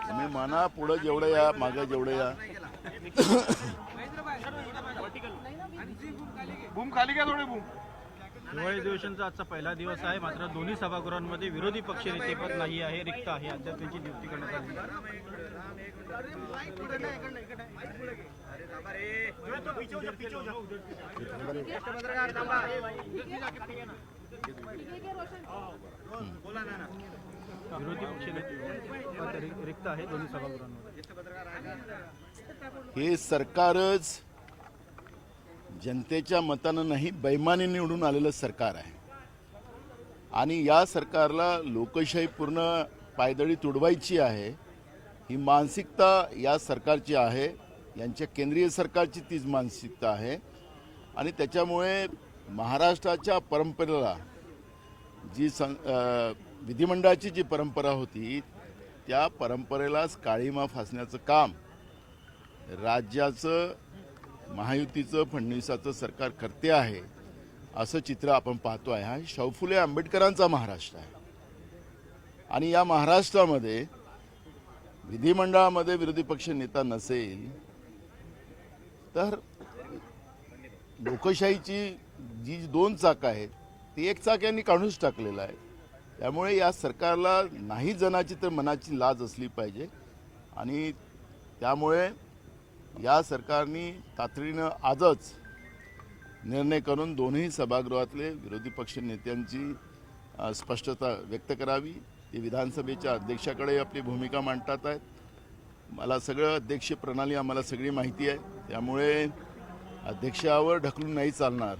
तुम्ही म्हणा पुढे जेवढं या मागे जेवढं या बूम खाली घ्या थोडे बूम. दिवाळी अधिवेशनचा आजचा पहिला दिवस आहे. मात्र दोन्ही सभागृहांमध्ये विरोधी पक्षनेतेपद नाही आहे, रिक्त आहे. अद्याप त्यांची नियुक्ती करण्यात आली. विरोधी पक्षनेते रिक्त आहे दोन्ही सभागृहांमध्ये. हे सरकारच जनतेच्या मतानं नाही बैमानी निवडून आलेलं सरकार आहे आणि या सरकारला लोकशाही पूर्ण पायदळी तुडवायची आहे. ही मानसिकता या सरकारची आहे, यांच्या केंद्रीय सरकारची तीच मानसिकता आहे आणि त्याच्यामुळे महाराष्ट्राच्या परंपरेला जी विधिमंडळाची जी परंपरा होती त्या परंपरेलाच काळीमा फासण्याचं काम राज्याचं महायुतीचं फडणवीसाचं सरकार करते आहे असं चित्र आपण पाहतो आहे. हा शाहू फुले आंबेडकरांचा महाराष्ट्र आहे आणि या महाराष्ट्रामध्ये विधिमंडळामध्ये विरोधी पक्ष नेता नसेल तर लोकशाहीची जी दोन चाकं आहेत ती एक चाक यांनी काढूनच टाकलेलं आहे. त्यामुळे या सरकारला नाही जनाची तर मनाची लाज असली पाहिजे आणि त्यामुळे या सरकारने तातडीनं आजच निर्णय करून दोन्ही सभागृहातले विरोधी पक्ष नेत्यांची स्पष्टता व्यक्त करावी. ते विधानसभेच्या अध्यक्षाकडे आपली भूमिका मांडतात आहेत. मला सगळं अध्यक्षीय प्रणाली आम्हाला सगळी माहिती आहे, त्यामुळे अध्यक्षावर ढकलून नाही चालणार.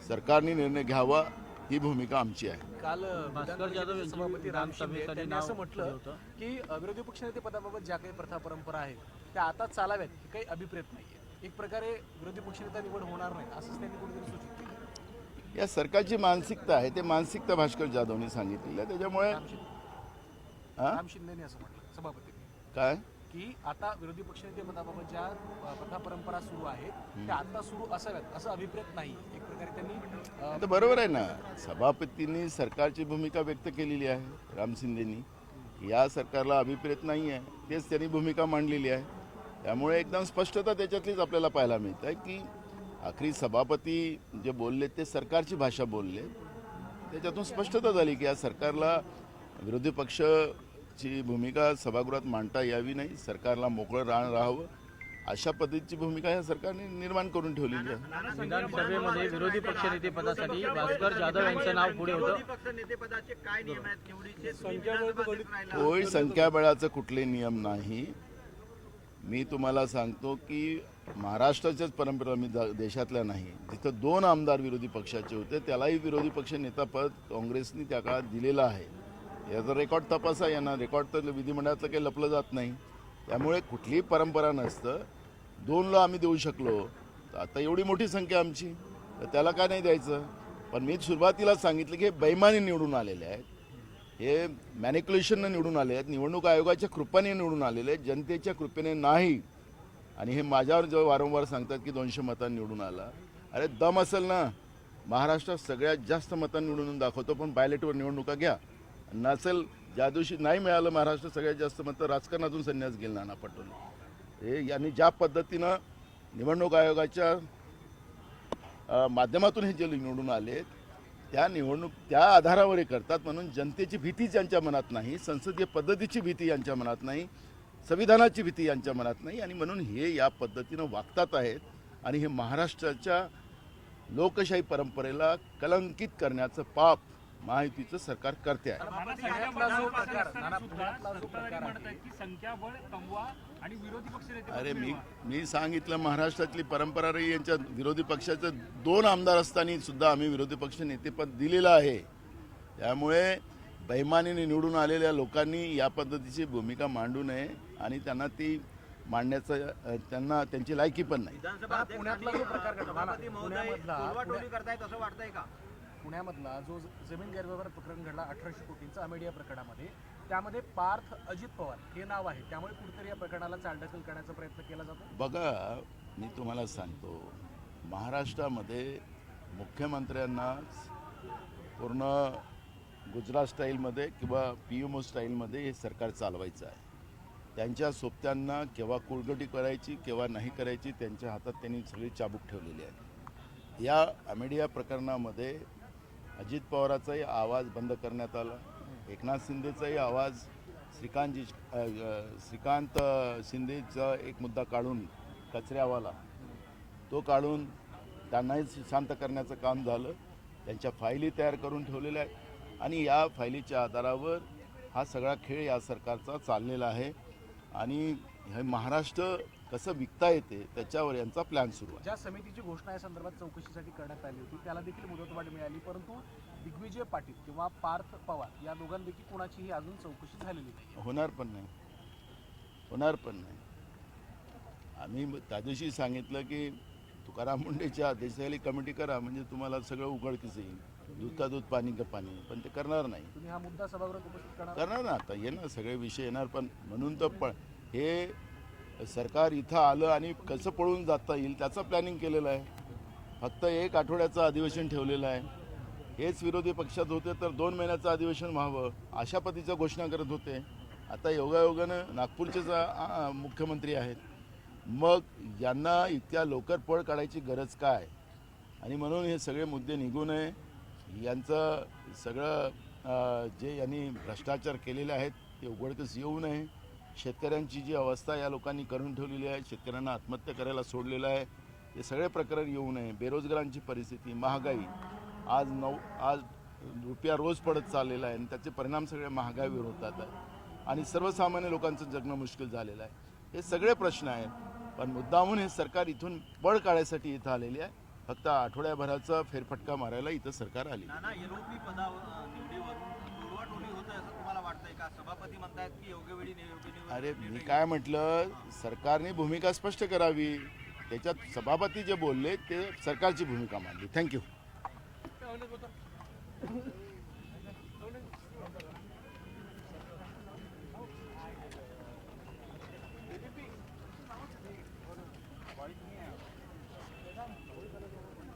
सरकारने निर्णय घ्यावा ही भूमिका आमची आहे. काल भास्कर जाधव सभापती राम शिंदे यांनी असं म्हटलं की विरोधी पक्षनेते पदाबाबत ज्या काही प्रथा परंपरा आहेत त्या आता चालाव्यात हे काही अभिप्रेत नाहीये. एक प्रकारे विरोधी पक्षनेता निवड होणार नाही असंच त्यांनी कुठेतरी सूचित केलं. या सरकारची मानसिकता आहे, ते मानसिकता भास्कर जाधवनी सांगितलेलं आहे. त्याच्यामुळे राम शिंदेने असं म्हटलं सभापती काय की आता विरोधी पक्षनेते पदाबाबत ज्या प्रथा परंपरा सुरू आहेत त्या आता सुरू असाव्यात असं अभिप्रेत नाही. एक प्रकारे त्यांनी तर बरोबर आहे ना, सभापतींनी सरकारची भूमिका व्यक्त केलेली आहे. राम शिंदेनी या सरकारला अभिप्रेत नाही आहे, तेच त्यांनी भूमिका मांडलेली आहे. त्यामुळे एकदम स्पष्टता त्याच्यातलीच आपल्याला पाहायला मिळत आहे की आखरी सभापती जे बोलले ते सरकारची भाषा बोलले. त्याच्यातून स्पष्टता झाली की या सरकारला विरोधी पक्षाची भूमिका सभागृहात मांडता यावी नाही, सरकारला मोकळं राहावं अशा पद्धतीची भूमिका या सरकारने निर्माण करून ठेवलेली आहे. विधानसभेमध्ये विरोधी पक्षनेते पदासाठी भास्कर जाधव यांचं नाव पुढे होतं. होय, संख्याबळाचं कुठले नियम नाही. मी तुम्हाला सांगतो की महाराष्ट्राच्याच परंपरा, मी देशातल्या नाही, जिथं 2 आमदार विरोधी पक्षाचे होते त्यालाही विरोधी पक्ष नेतापद काँग्रेसने त्या काळात दिलेलं आहे. याचा रेकॉर्ड तपासा, यांना रेकॉर्ड तर विधिमंडळातलं काही लपलं जात नाही. त्यामुळे कुठलीही परंपरा नसतं. 2ला आम्ही देऊ शकलो, आता एवढी मोठी संख्या आमची, तर त्याला काय नाही द्यायचं. पण मी सुरुवातीला सांगितलं की हे बैमानी निवडून आलेले आहेत, हे मॅनिक्युलेशननं निवडून आले आहेत, निवडणूक आयोगाच्या कृपेने निवडून आलेले आहेत, जनतेच्या कृपेने नाही. आणि हे माझ्यावर जेव्हा वारंवार सांगतात की 200 मतांनी निवडून आला, अरे दम असेल ना, महाराष्ट्रात सगळ्यात जास्त मतांनी निवडून दाखवतो, पण बायलेटवर निवडणुका घ्या. नसेल ज्या दिवशी नाही मिळालं महाराष्ट्रात सगळ्यात जास्त मतं, राजकारणातून संन्यास गेला नाना पटोले हे यांनी ज्या पद्धतीनं निवडणूक आयोगाच्या माध्यमातून हे जे निवडून आले त्या आधारावर हे करतात. म्हणून जनतेची भीतीच यांच्या मनात नाही, संसदीय पद्धतीची भीती यांच्या मनात नाही, संविधानाची भीती यांच्या मनात नाही आणि म्हणून हे या पद्धतीनं वागतात आहेत आणि हे महाराष्ट्राच्या लोकशाही परंपरेला कलंकित करण्याचं पाप महायुतीचं सरकार करते आहे. अरे मी सांगितलं महाराष्ट्रातली परंपरा रही, यांच्या विरोधी पक्षाचे 2 आमदार असताना सुद्धा आम्ही विरोधी पक्ष नेतेपद दिलेलं आहे. त्यामुळे बैमानीने निवडून आलेल्या लोकांनी या पद्धतीची भूमिका मांडू नये आणि त्यांना ती मांडण्याचं त्यांची लायकी पण नाही. पुण्यातला जो प्रकार घडला करतायत असं वाटतंय का? पुण्यामधला जो जमीन गैरव्यवहार प्रकरण घडला 1800 कोटींचा अमेडिया प्रकरणामध्ये, त्यामध्ये पार्थ अजित पवार हे नाव आहे. त्यामुळे कुठेतरी या प्रकरणाला चालढकल करण्याचा प्रयत्न केला जातो. बघा, मी तुम्हाला सांगतो, महाराष्ट्रामध्ये मुख्यमंत्र्यांना पूर्ण गुजरात स्टाईलमध्ये किंवा PMO स्टाईलमध्ये हे सरकार चालवायचं आहे. त्यांच्या सोबत्यांना केव्हा कुलगटी करायची केव्हा नाही करायची त्यांच्या हातात त्यांनी सगळी चाबूक ठेवलेली आहे. या अमेडिया प्रकरणामध्ये अजित पवाराचाही आवाज बंद करण्यात आला. एकनाथ शिंदेचाही आवाज श्रीकांत शिंदेचा एक मुद्दा काढून कचऱ्यावाला तो काढून त्यांनाही शांत करण्याचं काम झालं. त्यांच्या फायली तयार करून ठेवलेल्या आहेत आणि या फायलीच्या आधारावर हा सगळा खेळ या सरकारचा चाललेला आहे आणि हे महाराष्ट्र कसं विकता येते त्याच्यावर यांचा प्लॅन सुरू आहे. ज्या समितीची घोषणा या संदर्भात चौकशीसाठी करण्यात आली होती त्याला देखील मुदतवाढ मिळाली, परंतु दिग्विजय पाटील किंवा पार्थ पवार या दोघांपैकी कुणाचीही अजून चौकशी झालेली नाही. होणार पण नाही. आम्ही त्या दिवशी सांगितलं की तुकाराम मुंडेच्या अध्यक्षतेखाली कमिटी करा म्हणजे तुम्हाला सगळं उघडकीस येईल. दूध का दूध पाणी का पाणी, पण ते करणार नाही. तुम्ही हा मुद्दा सभागृहात उपस्थित करणार ना, आता येणार सगळे विषय येणार. पण म्हणून तर पण हे सरकार इथं आलं आणि कसं पळून जाता येईल त्याचं प्लॅनिंग केलेलं आहे. फक्त 1 आठवड्याचं अधिवेशन ठेवलेलं आहे. हेच विरोधी पक्षात होते तर 2 महिन्याचं अधिवेशन व्हावं अशा पद्धतीच्या घोषणा करत होते. आता योगायोगानं नागपूरचेच मुख्यमंत्री आहेत. मग यांना इतक्या लवकर पळ काढायची गरज काय? आणि म्हणून हे सगळे मुद्दे निघू नये. यांचं सगळं जे यांनी भ्रष्टाचार केलेले आहेत ते उघडकीस येऊ नये. शेतकऱ्यांची जी अवस्था या लोकांनी करून ठेवलेली आहे, शेतकऱ्यांना आत्महत्या करायला सोडलेलं आहे, हे सगळे प्रकरण येऊ नये. बेरोजगारांची परिस्थिती, महागाई, आज रुपया रोज पडत चाललेला आहे आणि त्याचे परिणाम सगळे महागाईवर होतात आहे आणि सर्वसामान्य लोकांचं जगणं मुश्किल झालेलं आहे. हे सगळे प्रश्न आहेत. पण मुद्दामून हे सरकार इथून पळ काढायसाठी इथं आलेली आहे. फक्त आठवड्याभराचा फेरफटका मारायला इथं सरकार आली. अरे मी काय म्हटलं, सरकारने भूमिका स्पष्ट करावी. त्याच्यात सभापती जे बोलले ते सरकारची भूमिका मांडली. थँक्यू.